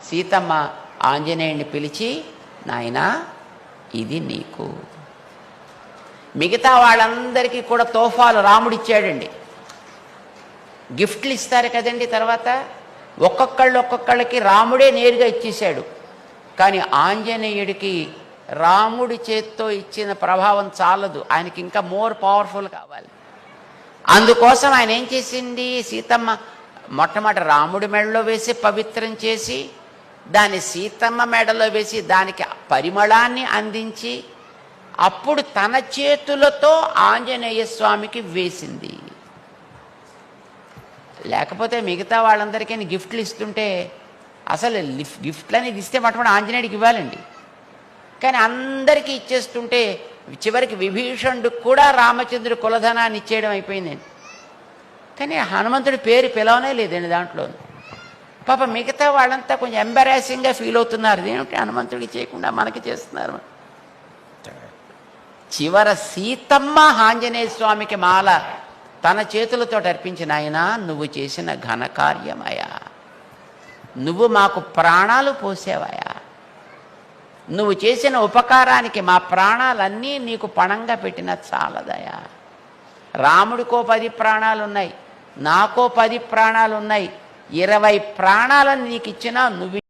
సీతమ్మ ఆంజనేయుడిని పిలిచి, నాయనా ఇది నీకు. మిగతా వాళ్ళందరికీ కూడా తోఫాలు రాముడిచ్చాడండి. గిఫ్ట్లు ఇస్తారు కదండి. తర్వాత ఒక్కొక్కళ్ళకి రాముడే నేరుగా ఇచ్చేశాడు. కానీ ఆంజనేయుడికి రాముడి చేత్తో ఇచ్చిన ప్రభావం చాలదు, ఆయనకి ఇంకా మోర్ పవర్ఫుల్ కావాలి. అందుకోసం ఆయన ఏం చేసింది, సీతమ్మ మొట్టమొదటి రాముడి మెడలో వేసి పవిత్రం చేసి, దాన్ని సీతమ్మ మెడలో వేసి దానికి పరిమళాన్ని అందించి, అప్పుడు తన చేతులతో ఆంజనేయ స్వామికి వేసింది. లేకపోతే మిగతా వాళ్ళందరికీ గిఫ్ట్లు ఇస్తుంటే, అసలు గిఫ్ట్లు అనేది ఇస్తే మొట్టమొదటి ఆంజనేయుడికి ఇవ్వాలండి. కానీ అందరికీ ఇచ్చేస్తుంటే చివరికి విభీషణుడికి కూడా రామచంద్రుడి కులధనాన్ని ఇచ్చేయడం అయిపోయిందండి. కానీ హనుమంతుడి పేరు పిలవనే లేదండి దాంట్లో. పాప మిగతా వాళ్ళంతా కొంచెం ఎంబారాసింగ్గా ఫీల్ అవుతున్నారు, ఏమిటి హనుమంతుడికి చేయకుండా మనకి చేస్తున్నారు. చివర సీతమ్మ ఆంజనేయ స్వామికి మాల తన చేతులతో అర్పించిన, ఆయన నువ్వు చేసిన ఘనకార్యమయ్యా, నువ్వు మాకు ప్రాణాలు పోసేవయ్యా, నువ్వు చేసిన ఉపకారానికి మా ప్రాణాలన్నీ నీకు పణంగా పెట్టిన చాలదయా. రాముడికో 10 ప్రాణాలు ఉన్నాయి, నాకో 10 ప్రాణాలు ఉన్నాయి, 20 ప్రాణాలను నీకు ఇచ్చినా నువ్వు